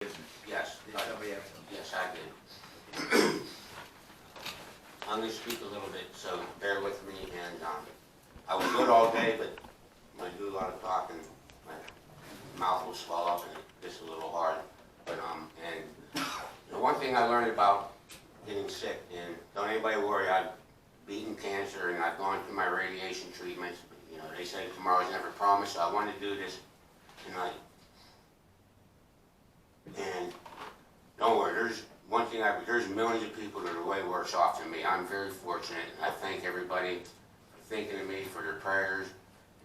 Yes. Did somebody have something? Yes, I did. I'm going to speak a little bit, so bear with me. And I was good all day, but when I do a lot of talking, my mouth will swell up and it gets a little hard. But and the one thing I learned about getting sick, and don't anybody worry, I've beaten cancer and I've gone through my radiation treatments. You know, they say tomorrow's never promised, so I wanted to do this tonight. And don't worry, there's one thing, there's millions of people that are way worse off than me. I'm very fortunate, and I thank everybody for thinking of me, for their prayers,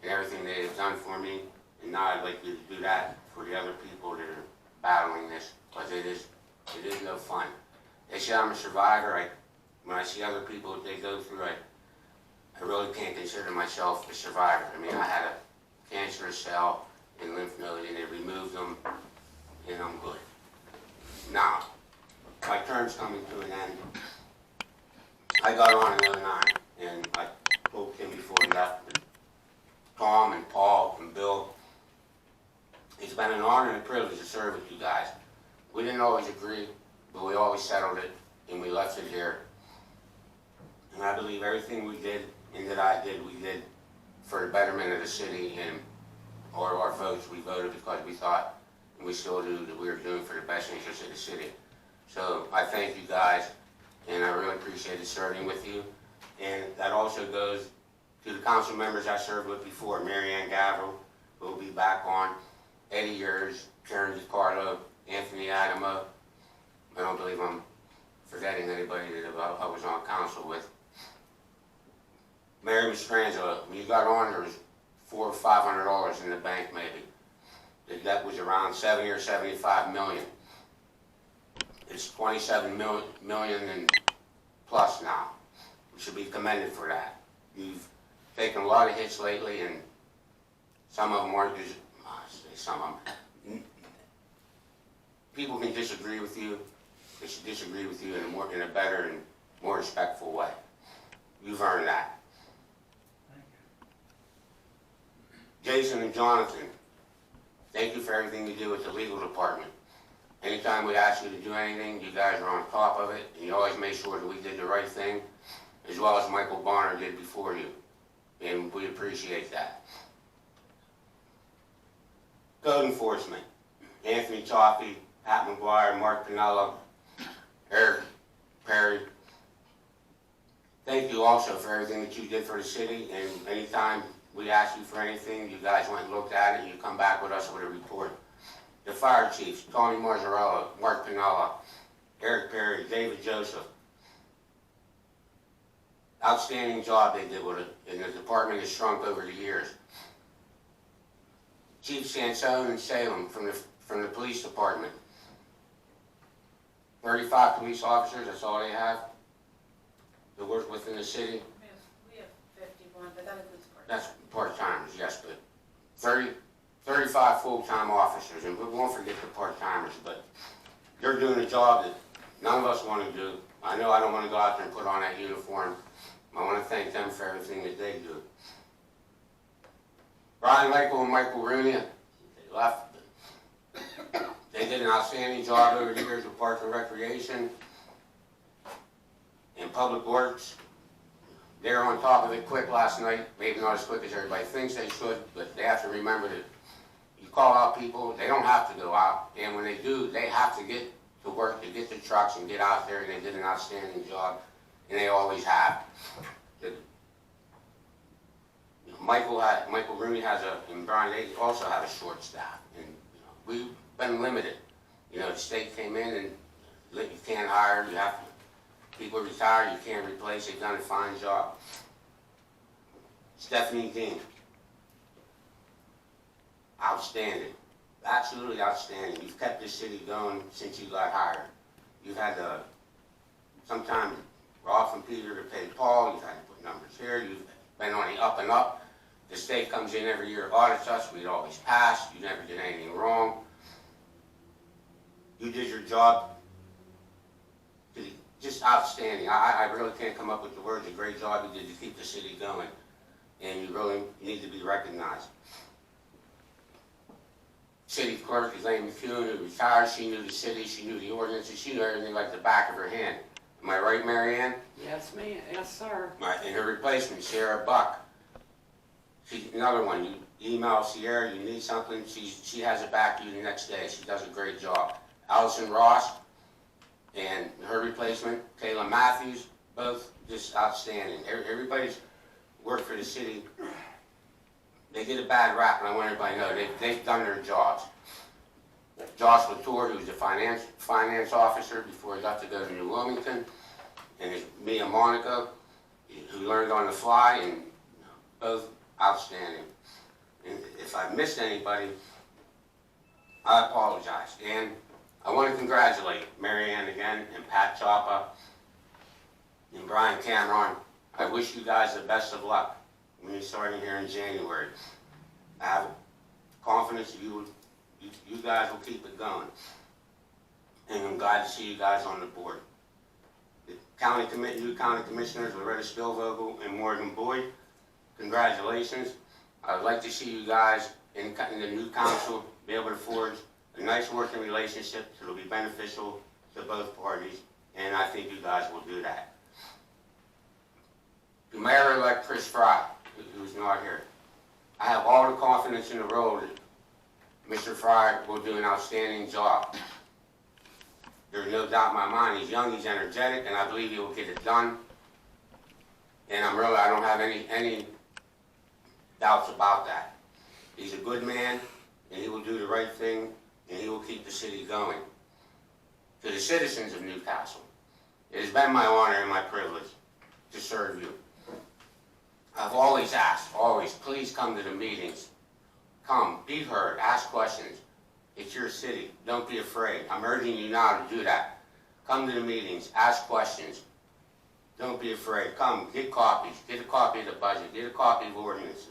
and everything they have done for me. And now I'd like to do that for the other people that are battling this, because it is no fun. They say I'm a survivor. When I see other people that they go through, I really can't consider myself a survivor. I mean, I had a cancerous cell in lymph node, and they removed them, and I'm good. Now, my turn's coming to an end. I got on in 09, and I spoke to him before he left, with Tom and Paul and Bill. It's been an honor and a privilege to serve with you guys. We didn't always agree, but we always settled it, and we left it here. And I believe everything we did and that I did, we did for the betterment of the city, and all of our votes, we voted because we thought, and we still do, that we were doing for the best interest of the city. So I thank you guys, and I really appreciated serving with you. And that also goes to the council members I served with before, Mary Ann Gavrill, who will be back on, Eddie Yers, Karen DiCarlo, Anthony Adamo. I don't believe I'm forgetting anybody that I was on council with. Mary Mastrangelo, when you got on, there was $400 or $500 in the bank maybe. The debt was around 70 or 75 million. It's 27 million and plus now. You should be commended for that. You've taken a lot of hits lately, and some of them weren't just, some of them. People can disagree with you. They should disagree with you in a better and more respectful way. You've earned that. Jason and Jonathan, thank you for everything you do with the legal department. Anytime we ask you to do anything, you guys are on top of it, and you always make sure that we did the right thing, as well as Michael Bonner did before you, and we appreciate that. Code enforcement, Anthony Chaffee, Pat McGuire, Mark Pinello, Eric Perry. Thank you also for everything that you did for the city, and anytime we asked you for anything, you guys went and looked at it, and you come back with us with a report. The fire chiefs, Tony Marzarello, Mark Pinella, Eric Perry, David Joseph. Outstanding job they did with it, and the department has shrunk over the years. Chief Sansone and Salem from the police department. 35 police officers, that's all they have that work within the city. We have 51, but that includes part-time. That's part-timers, yes, but 35 full-time officers, and we won't forget the part-timers, but they're doing a job that none of us want to do. I know I don't want to go out there and put on that uniform. I want to thank them for everything that they do. Brian Michael and Michael Rooney, they left. They did an outstanding job over the years with Parks and Recreation and Public Works. They were on top of it quick last night, maybe not as quick as everybody thinks they should, but they have to remember that you call out people, they don't have to go out, and when they do, they have to get to work to get the trucks and get out there, and they did an outstanding job, and they always have. Michael Rooney and Brian, they also have a short staff, and we've been limited. The state came in and you can't hire, you have to, people retire, you can't replace, they've done a fine job. Stephanie Dean, outstanding, absolutely outstanding. You've kept this city going since you got hired. You've had to, sometimes Rob and Peter to pay Paul, you've had to put numbers here, you've been on the up and up. The state comes in every year, audits us, we'd always pass, you never did anything wrong. You did your job just outstanding. I really can't come up with the words. A great job you did to keep the city going, and you really need to be recognized. city clerk, Elaine McCune, who retired. She knew the city, she knew the ordinances, she knew everything like the back of her hand. Am I right, Mary Ann? Yes, ma'am. Yes, sir. And her replacement, Sarah Buck. She's another one. You email Sierra, you need something, she has it back to you the next day. She does a great job. Allison Ross and her replacement, Kayla Matthews, both just outstanding. Everybody's worked for the city. They get a bad rap, and I want everybody to know they've done their jobs. Josh Latour, who was the finance officer before he got to go to New Wilmington, and his Mia Monaco, who learned on the fly, and both outstanding. And if I missed anybody, I apologize. And I want to congratulate Mary Ann again, and Pat Choppa, and Brian Cameron. I wish you guys the best of luck when you're starting here in January. I have confidence you guys will keep it going. And I'm glad to see you guys on the board. The new county commissioners, Loretta Spillvogel and Morgan Boyd, congratulations. I would like to see you guys in the new council be able to forge a nice working relationship that will be beneficial to both parties, and I think you guys will do that. The mayor-elect Chris Fry, who's not here, I have all the confidence in the world that Mr. Fry will do an outstanding job. There's no doubt in my mind. He's young, he's energetic, and I believe he will get it done. And I don't have any doubts about that. He's a good man, and he will do the right thing, and he will keep the city going. To the citizens of Newcastle, it has been my honor and my privilege to serve you. I've always asked, please come to the meetings. Come, be heard, ask questions. It's your city. Don't be afraid. I'm urging you now to do that. Come to the meetings, ask questions. Don't be afraid. Come, get copies. Get a copy of the budget. Get a copy of ordinances.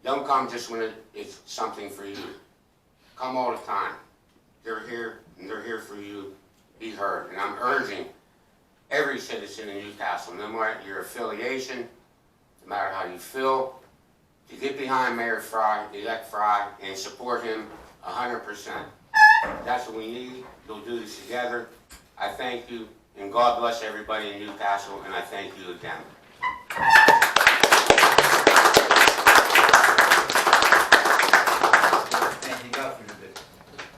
Don't come just when it's something for you. Come all the time. They're here, and they're here for you. Be heard. And I'm urging every citizen in Newcastle, no matter your affiliation, no matter how you feel, to get behind Mayor Fry, elect Fry, and support him 100%. That's what we need. We'll do this together. I thank you, and God bless everybody in Newcastle, and I thank you again.